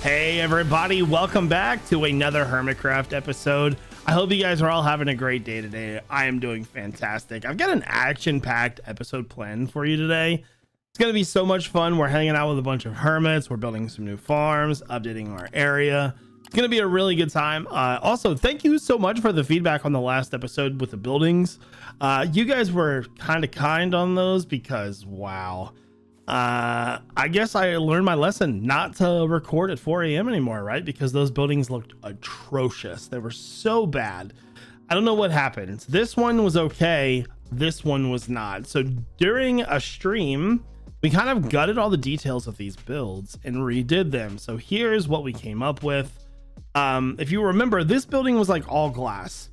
Hey everybody, welcome back to another Hermitcraft episode. I hope you guys are all having a great day today. I am doing fantastic. I've got an action-packed episode planned for you today. It's going to be so much fun. We're hanging out with a bunch of hermits. We're building some new farms, updating our area. It's going to be a really good time. Also, thank you so much for the feedback on the last episode with the buildings. You guys were kind on those because, wow. I guess I learned my lesson not to record at 4 a.m. anymore, right? Because those buildings looked atrocious. They were so bad. I don't know what happened. This one was okay. This one was not. So during a stream, we kind of gutted all the details of these builds and redid them. So here's what we came up with. If you remember, this building was like all glass.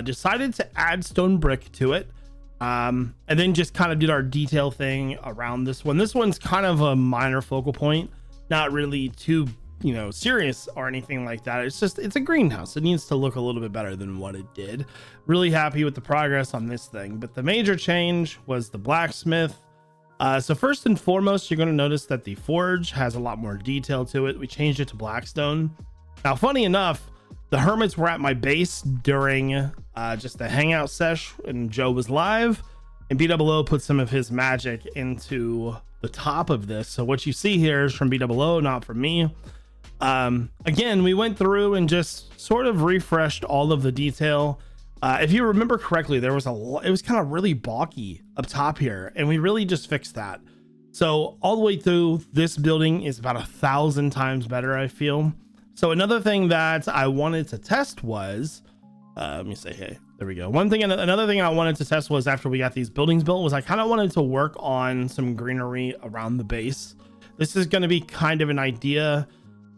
Decided to add stone brick to it. And then just kind of did our detail thing around this one. This one's kind of a minor focal point, not really too, serious or anything like that. It's just, it's a greenhouse. It needs to look a little bit better than what it did. Really happy with the progress on this thing. But the major change was the blacksmith. So first and foremost, you're going to notice that the forge has a lot more detail to it. We changed it to blackstone. Now, funny enough, the hermits were at my base during just a hangout sesh and Joe was live, and BOO put some of his magic into the top of this. So what you see here is from BOO, not from me. Again, we went through and just sort of refreshed all of the detail. If you remember correctly, there was it was kind of really bulky up top here, and we really just fixed that. So all the way through, this building is about 1,000 times better, I feel. So another thing that I wanted to test was, let me say, hey, there we go. Another thing I wanted to test was, after we got these buildings built, was I kind of wanted to work on some greenery around the base. This is going to be kind of an idea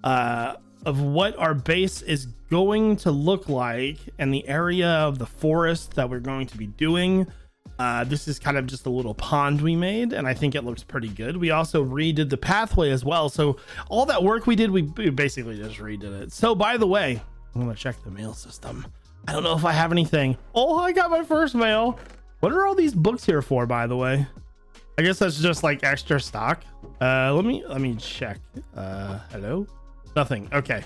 of what our base is going to look like and the area of the forest that we're going to be doing. This is kind of just a little pond we made, and I think it looks pretty good. We also redid the pathway as well. So all that work we did, we basically just redid it. So by the way, I'm gonna check the mail system. I don't know if I have anything. Oh, I got my first mail. What are all these books here for, by the way? I guess that's just like extra stock. Let me check. Hello? Nothing. Okay.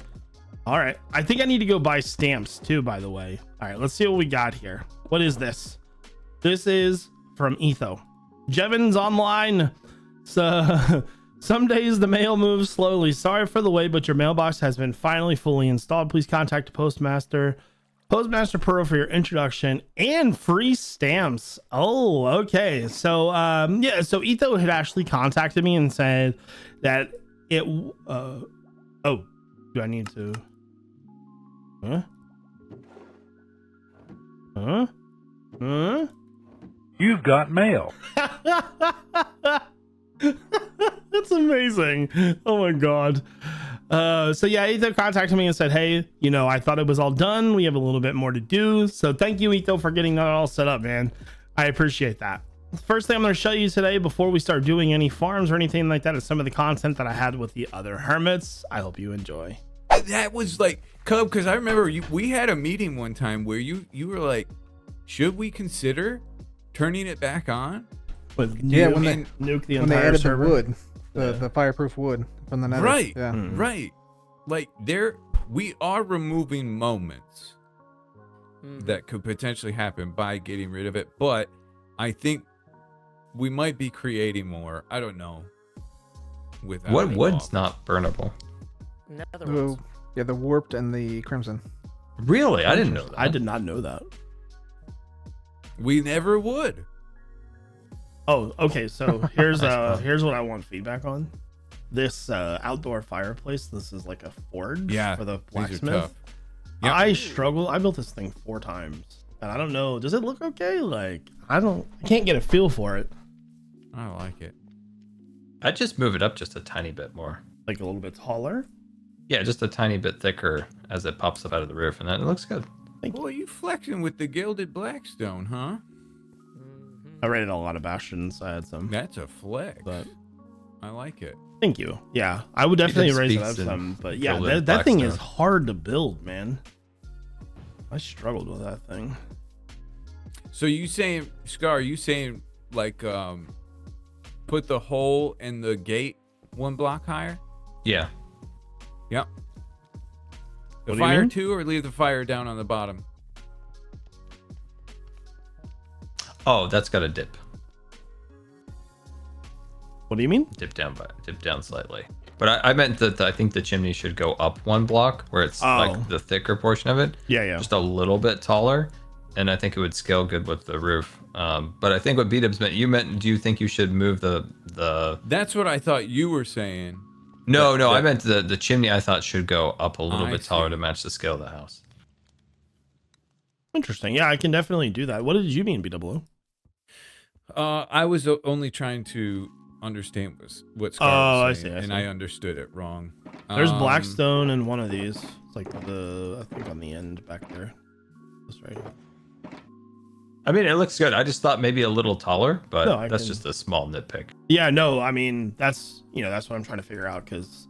All right. I think I need to go buy stamps too, by the way. All right, let's see what we got here. What is this? This is from Etho. iJevin's online. So some days the mail moves slowly. Sorry for the wait, but your mailbox has been finally fully installed. Please contact the Postmaster Pearl for your introduction and free stamps. Oh, okay. So yeah, so Etho had actually contacted me and said that it oh, do I need to You've got mail. That's amazing. Oh my god. So yeah, Etho contacted me and said, hey, I thought it was all done. We have a little bit more to do. So thank you, Etho, for getting that all set up, man. I appreciate that. First thing I'm going to show you today before we start doing any farms or anything like that is some of the content that I had with the other hermits. I hope you enjoy. That was like, because I remember we had a meeting one time where you were like, should we consider turning it back on? With when they added server. the wood, the fireproof wood from the nether. Right, yeah. right. Like we are removing moments that could potentially happen by getting rid of it, but I think we might be creating more. I don't know. Without what wood's not burnable? The warped and the crimson. Really? I didn't know that. I did not know that. We never would. Oh, okay. So here's what I want feedback on. This outdoor fireplace. This is like a forge for the blacksmith. Yep. I struggle. I built this thing 4 times, and I don't know. Does it look okay? Like I can't get a feel for it. I like it. I'd just move it up just a tiny bit more. Like a little bit taller. Yeah, just a tiny bit thicker as it pops up out of the roof, and then it looks good. Boy, you flexing with the gilded blackstone, huh? I rated a lot of bastions. I had some. That's a flex. But I like it. thank you. Yeah, I would definitely raise it up some. But yeah, that thing is hard to build, man. I struggled with that thing. So you saying, Scar? You saying like put the hole in the gate 1 block higher? Yeah. Yep. The What do you fire mean? too, or leave the fire down on the bottom? Oh, that's got a dip. What do you mean? Dip down slightly. But I meant that I think the chimney should go up one block, where it's Oh. like the thicker portion of it. Yeah. Just a little bit taller, and I think it would scale good with the roof. But I think what B-Dubs meant, do you think you should move the? That's what I thought you were saying. No, I meant the chimney. I thought should go up a little I bit taller see. to match the scale of the house. Interesting. Yeah, I can definitely do that. What did you mean, BW? I was only trying to understand what Scar Oh, was I saying, see. and I understood it wrong. There's Blackstone in one of these. It's like I think on the end back there. This right here. I mean, it looks good. I just thought maybe a little taller, but No, I that's can- just a small nitpick. Yeah, no, I mean that's what I'm trying to figure out, because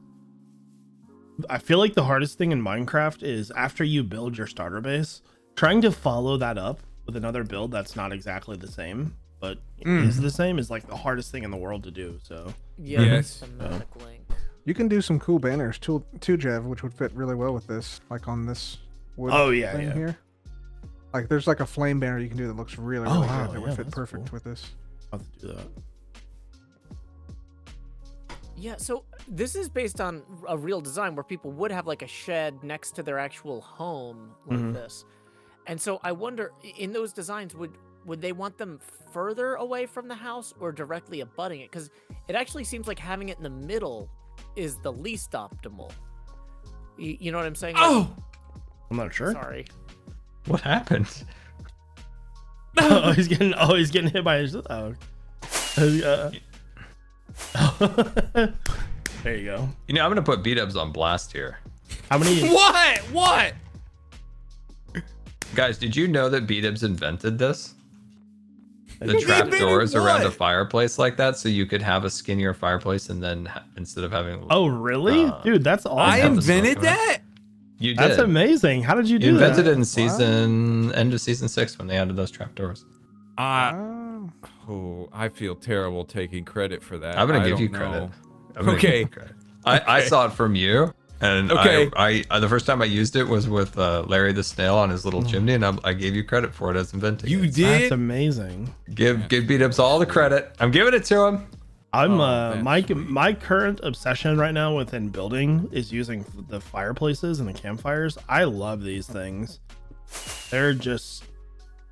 I feel like the hardest thing in Minecraft is after you build your starter base, trying to follow that up with another build that's not exactly the same, but is the same, is like the hardest thing in the world to do. So Yeah, Yes. thematic link. You can do some cool banners too, Jev, which would fit really well with this, like on this wood Oh, yeah, thing yeah. here. Like there's like a flame banner you can do that looks really, Oh, really wow, good. That yeah, would fit that's perfect cool. with this. I'll have to do that. Yeah, so this is based on a real design where people would have like a shed next to their actual home like Mhm. this. And so I wonder, in those designs, would they want them further away from the house or directly abutting it? Because it actually seems like having it in the middle is the least optimal. You know what I'm saying? Like- Oh, I'm not sure. sorry. What happened? he's getting hit by his. Oh. There you go. You know, I'm gonna put B-Dubs on blast here. How many? what? Guys, did you know that B-Dubs invented this? The He trap invented doors around a what? fireplace like that, so you could have a skinnier fireplace, and then instead of having Oh, really, dude? That's awesome. I have the smoke invented around. that? you did. That's amazing. How did you do You invented that? it in end of season 6 when they added those trap doors. Oh. I feel terrible taking credit for that. I'm gonna I give you don't credit. know. I'm gonna Okay. give you credit. I saw it from you, and Okay. I the first time I used it was with Larry the Snail on his little chimney, and I gave you credit for it as inventing You it. That's did? amazing. Give B-Dubs all the credit. I'm giving it to him. I'm that's my current obsession right now within building is using the fireplaces and the campfires. I love these things. They're just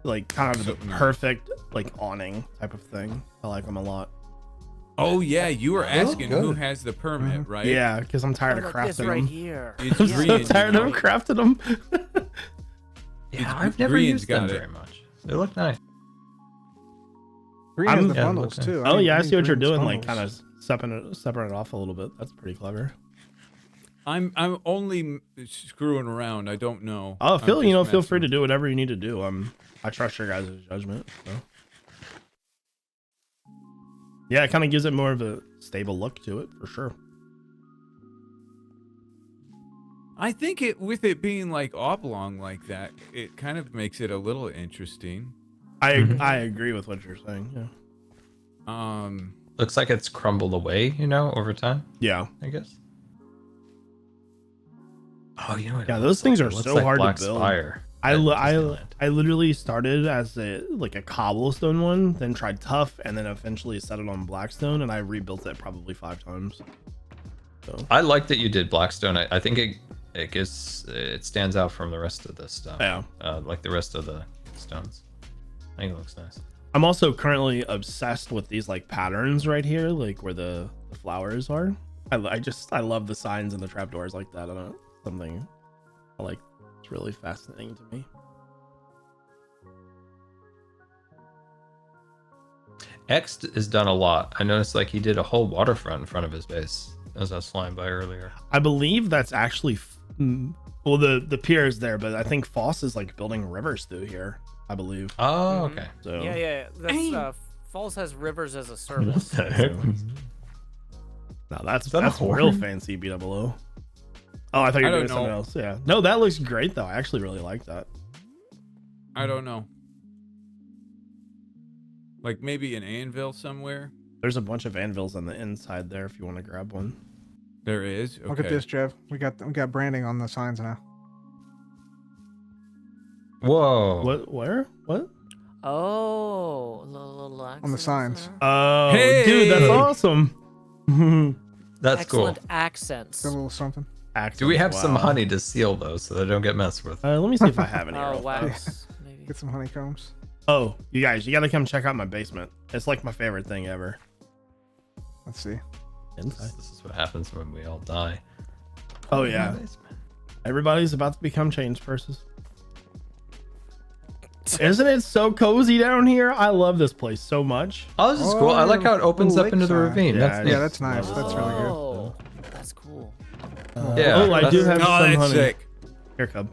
like kind of the perfect like awning type of thing. I like them a lot. Oh yeah, you were asking who good. has the permit, right? Yeah, because I'm tired Oh, of look, this crafting right them. here. It's I'm green. so you tired know? of crafting them. Yeah, I've never Green's used them got it. very much. They look nice. Green has the Yeah, bundles look too. Oh mean, yeah, I green see what you're Green's doing. Like kind bundles. of separating it off a little bit. That's pretty clever. I'm only screwing around. I don't know. Oh, I'm feel just feel free messing. to do whatever you need to do. I trust your guys' judgment. So. Yeah, it kind of gives it more of a stable look to it for sure. I think with it being like oblong like that, it kind of makes it a little interesting. I Mhm. I agree with what you're saying. Yeah. Looks like it's crumbled away, over time, Yeah. I guess. Oh, you know what? it Yeah, looks those things like? are It looks so like hard to Black build. Spire I at I Disneyland. I literally started as a cobblestone one, then tried tough, and then eventually settled on blackstone, and I rebuilt it probably 5 times. So I like that you did Blackstone. I think it stands out from the rest of the stuff. yeah. Like the rest of the stones. I think it looks nice. I'm also currently obsessed with these like patterns right here, like where the flowers are. I love the signs and the trapdoors like that. I don't know, something I like. It's really fascinating to me. X has done a lot. I noticed like he did a whole waterfront in front of his base as I was flying by earlier. I believe that's actually well, the pier is there, but I think Foss is like building rivers through here. I believe. Oh, Mhm. okay. So Yeah. That's Falls has rivers as a service. no, that's that a real horn? fancy BOO. Oh, I thought you I were doing don't something know. else. Yeah. No, that looks great though. I actually really like that. I don't know. Like maybe an anvil somewhere. There's a bunch of anvils on the inside there if you want to grab one. There is. Okay. Look at this, Jeff. We got branding on the signs now. Whoa. What? Where? What? Oh, little On the accents signs. there. Oh, Hey! dude, that's awesome. That's Excellent cool. accents. Got a little something. Do we have some Wow. honey to seal those so they don't get messed with? Let me see if I have any. Oh, real wow. fast. Maybe. Get some honeycombs. Oh, you guys, you gotta come check out my basement. It's like my favorite thing ever. Let's see. Inside. This is what happens when we all die. Oh yeah, everybody's about to become change purses. Isn't it so cozy down here? I love this place so much. Oh, this is cool. I like how it opens little up into the lakeside. ravine. Yeah, That's neat. Yeah, that's nice. That's really good. Oh, that's cool. Yeah, Oh, I do that's- have Oh, some that's honey. sick. Here, cub.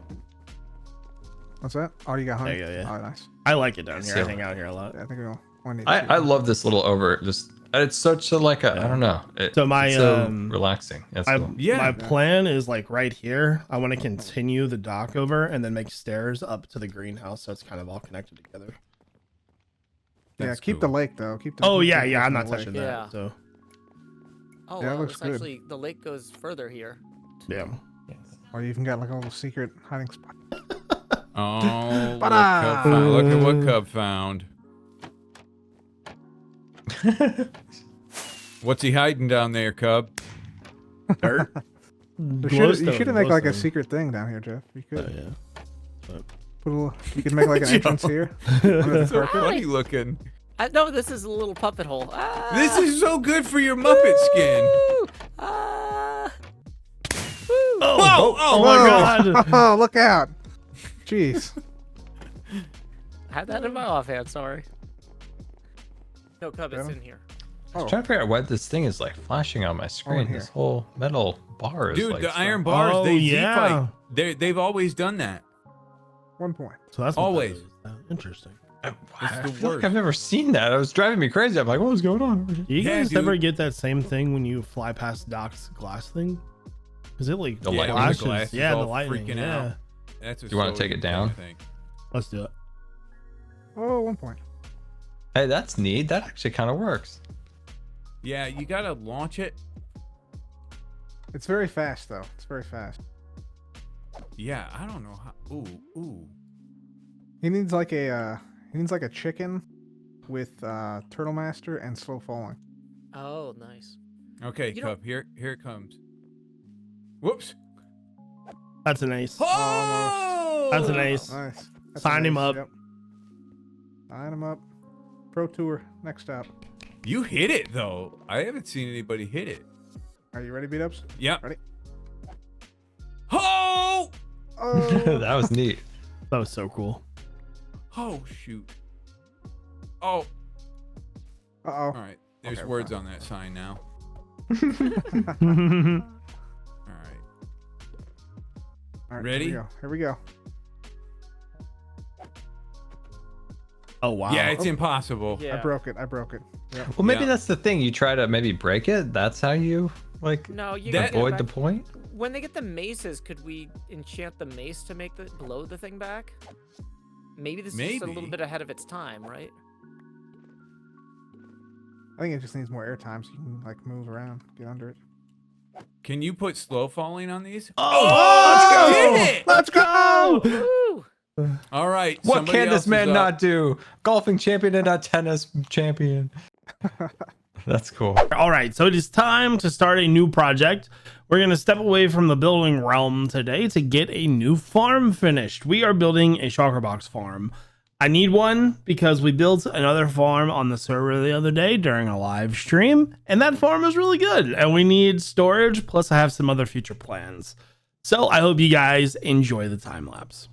What's that? Oh, you got honey? There you go, yeah. Oh, nice. I like it down here. I So- hang out here a lot. Yeah, I think we'll need I love this little it's such a like a I don't know. So my, it's so um, relaxing. That's I, cool. Yeah. My plan is like right here. I want to continue the dock over and then make stairs up to the greenhouse, so it's kind of all connected together. Yeah, That's keep the cool. lake though. Keep the. Oh keep yeah, the yeah. I'm lake. not touching that. Yeah. So Oh, Yeah, it wow, looks this good. actually the lake goes further here. yeah. Or you even got like a little secret hiding spot. Oh, what Ta-da! Cub found. Look at what Cub found. What's he hiding down there, Cub? Dirt. You should make like a secret thing down here, Jeff. You could Yeah. put a little. You could make like an entrance here. Under the So carpet. funny looking. No, this is a little puppet hole. Ah, This is so good for your Muppet skin. woo, ah, woo. Oh my god. Oh, look out! Jeez. Had that in my offhand. Sorry. No, Cub, it's Yeah. in here. I was trying to figure out why this thing is like flashing on my screen. here. This whole metal bar is Dude, like the so- iron bars, Oh, they yeah. Z-fight. They've always done that. 1 point. So that's what that Always. is. Interesting. I the feel like worst. I've never seen that. It was driving me crazy. I'm like, what was going on? Do you Yeah, guys dude. ever get that same thing when you fly past Doc's glass thing? Because it like The Yeah, lightning? when the flashes. glass is Yeah, the all lightning. freaking Yeah. out. That's You wanna take it down? Thing. Let's do it. Oh, 1 point. Hey, that's neat. That actually kind of works. Yeah, you gotta launch it. It's very fast though. It's very fast. Yeah, I don't know how. Ooh. He needs like a chicken with Turtle Master and slow falling. Oh, nice. Okay, You know- Cub. Here it comes. Whoops. That's an ace. Oh! That's an ace. Nice. That's Sign him nice. up. Yep. Sign him up. Pro Tour. Next stop. You hit it though. I haven't seen anybody hit it. Are you ready, beat ups? Yep. Ready? Oh! Oh. That was neat. That was so cool. Oh shoot. Oh. Uh All right. There's Okay, words fine. on that sign now. oh. All right. All right, Ready? Here we go. Oh wow. Yeah, it's impossible. Yeah. I broke it. Yep. Well, maybe Yeah. that's the thing. You try to maybe break it. That's how you like No, you That- gotta get it avoid the back. point. When they get the maces, could we enchant the mace to make blow the thing back? Maybe this is just a little Maybe. bit ahead of its time, right? I think it just needs more airtime so you can like move around, get under it. Can you put slow falling on these? Oh, Did it! let's go! Woo! All right. What somebody can else this is man up. not do? Golfing champion and not tennis champion. That's cool. All right, so it is time to start a new project. We're going to step away from the building realm today to get a new farm finished. We are building a shulker box farm. I need one because we built another farm on the server the other day during a live stream, and that farm is really good, and we need storage, plus I have some other future plans. So I hope you guys enjoy the time lapse.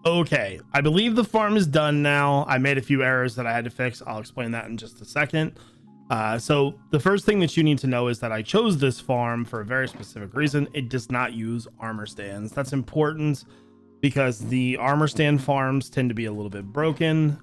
Okay, I believe the farm is done now. I made a few errors that I had to fix. I'll explain that in just a second. So the first thing that you need to know is that I chose this farm for a very specific reason. It does not use armor stands. That's important because the armor stand farms tend to be a little bit broken.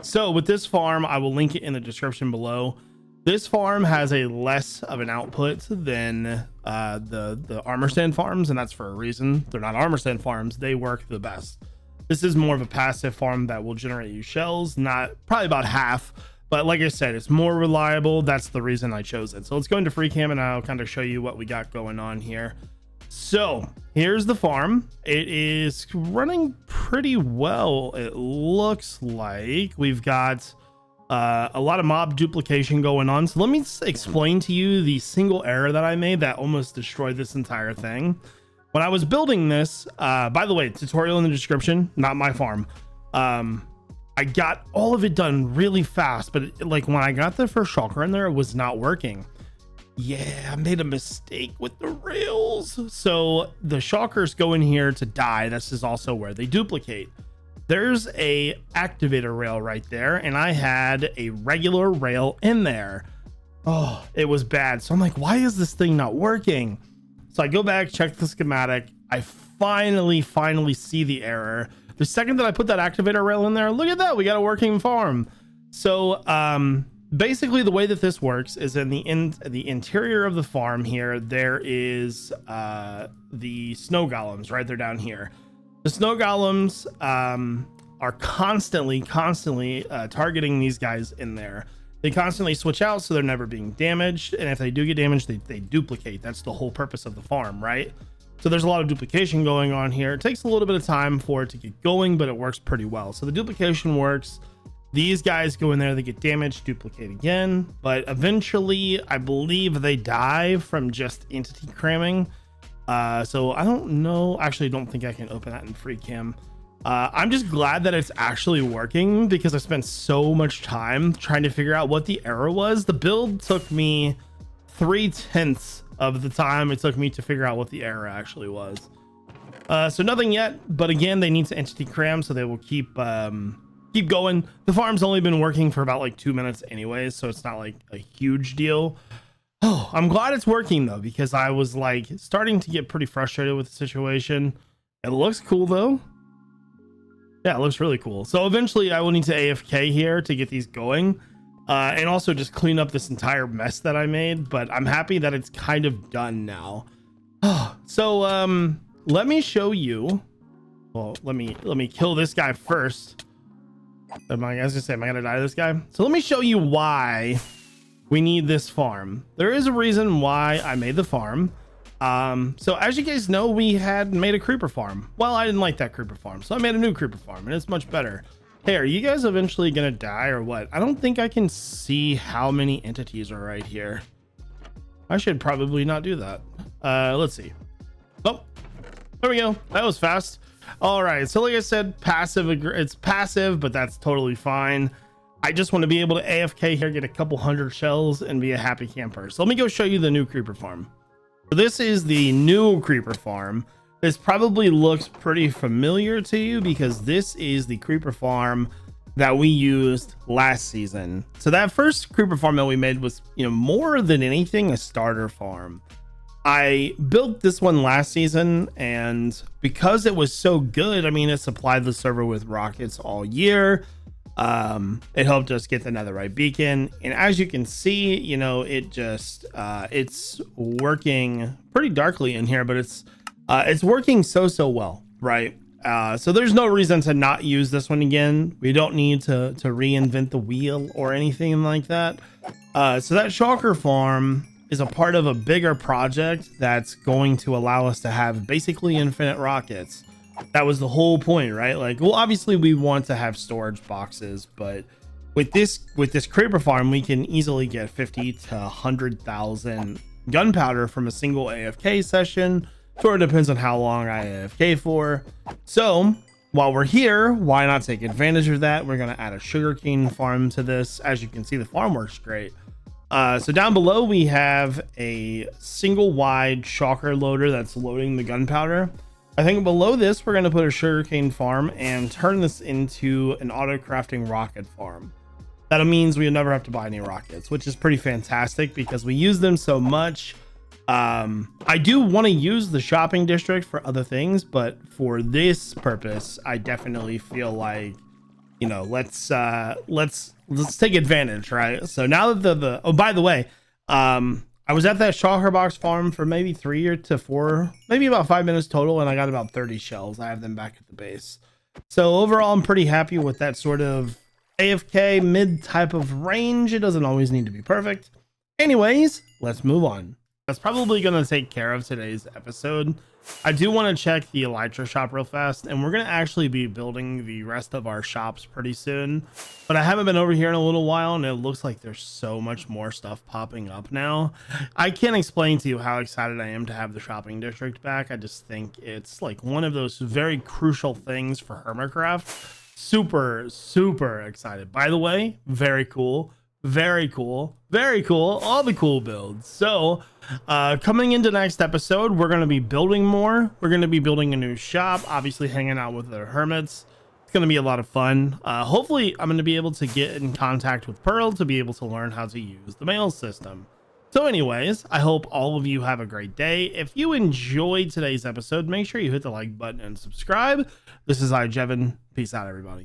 So with this farm, I will link it in the description below. This farm has a less of an output than the armor stand farms, and that's for a reason. They're not armor stand farms. They work the best. This is more of a passive farm that will generate you shells, not probably about half. But like I said, it's more reliable. That's the reason I chose it. So let's go into free cam and I'll kind of show you what we got going on here. So here's the farm. It is running pretty well. It looks like we've got a lot of mob duplication going on. So let me explain to you the single error that I made that almost destroyed this entire thing. When I was building this, by the way, tutorial in the description, not my farm. I got all of it done really fast, but like when I got the first shulker in there, it was not working. Yeah, I made a mistake with the rails. So the shulkers go in here to die. This is also where they duplicate. There's a activator rail right there, and I had a regular rail in there. Oh, it was bad. So I'm like, why is this thing not working? So I go back, check the schematic. I finally see the error. The second that I put that activator rail in there, look at that, we got a working farm. So basically the way that this works is in the interior of the farm here, there is the snow golems, right? They're down here. The snow golems are constantly targeting these guys in there. They constantly switch out, so they're never being damaged. And if they do get damaged, they duplicate. That's the whole purpose of the farm, right? So there's a lot of duplication going on here. It takes a little bit of time for it to get going, but it works pretty well. So the duplication works. These guys go in there, they get damaged, duplicate again. But eventually, I believe they die from just entity cramming. So I don't know. Actually, I don't think I can open that in free cam. I'm just glad that it's actually working because I spent so much time trying to figure out what the error was. The build took me 3/10 of the time it took me to figure out what the error actually was. So nothing yet, but again, they need to entity cram, so they will keep going. The farm's only been working for about like 2 minutes anyways, so it's not like a huge deal. Oh, I'm glad it's working though, because I was like starting to get pretty frustrated with the situation. It looks cool though. Yeah, it looks really cool. So eventually I will need to AFK here to get these going. And also just clean up this entire mess that I made, but I'm happy that it's kind of done now. So let me show you. Well, let me kill this guy first. I was gonna say, am I gonna die to this guy? So let me show you why we need this farm. There is a reason why I made the farm. So as you guys know, we had made a creeper farm. Well, I didn't like that creeper farm, so I made a new creeper farm, and it's much better. Hey, are you guys eventually gonna die or what? I don't think I can see how many entities are right here. I should probably not do that. Let's see. Oh, there we go. That was fast. All right, so like I said, it's passive, but that's totally fine. I just want to be able to AFK here, get a couple hundred shells, and be a happy camper. So let me go show you the new creeper farm. So this is the new creeper farm. This probably looks pretty familiar to you because this is the creeper farm that we used last season. So that first creeper farm that we made was, more than anything, a starter farm. I built this one last season, and because it was so good, I mean, it supplied the server with rockets all year. It helped us get the netherite beacon, and as you can see, it just it's working pretty darkly in here, but it's working so well, right? So there's no reason to not use this one again. We don't need to reinvent the wheel or anything like that. So that shulker farm is a part of a bigger project that's going to allow us to have basically infinite rockets. That was the whole point, right? Like, well, obviously we want to have storage boxes, but with this creeper farm, we can easily get 50 to 100,000 gunpowder from a single AFK session. Sort of depends on how long I AFK for. So while we're here, why not take advantage of that? We're going to add a sugarcane farm to this. As you can see, the farm works great. So down below, we have a single wide shulker loader that's loading the gunpowder. I think below this, we're going to put a sugarcane farm and turn this into an auto crafting rocket farm. That means we'll never have to buy any rockets, which is pretty fantastic because we use them so much. I do want to use the shopping district for other things, but for this purpose, I definitely feel like, you know, let's take advantage, right? So now that oh, by the way, I was at that Shulker box farm for maybe 3 to 4, maybe about 5 minutes total, and I got about 30 shells. I have them back at the base. So overall, I'm pretty happy with that sort of AFK mid type of range. It doesn't always need to be perfect. Anyways, let's move on. That's probably going to take care of today's episode. I do want to check the Elytra shop real fast, and we're going to actually be building the rest of our shops pretty soon. But I haven't been over here in a little while, and it looks like there's so much more stuff popping up now. I can't explain to you how excited I am to have the shopping district back. I just think it's like one of those very crucial things for Hermitcraft. Super, super excited. By the way, very cool. Very cool. Very cool. All the cool builds. So coming into next episode, we're going to be building more. We're going to be building a new shop, obviously hanging out with the hermits. It's going to be a lot of fun. Hopefully I'm going to be able to get in contact with Pearl to be able to learn how to use the mail system. So anyways, I hope all of you have a great day. If you enjoyed today's episode, make sure you hit the like button and subscribe. This is iJevin. Peace out, everybody.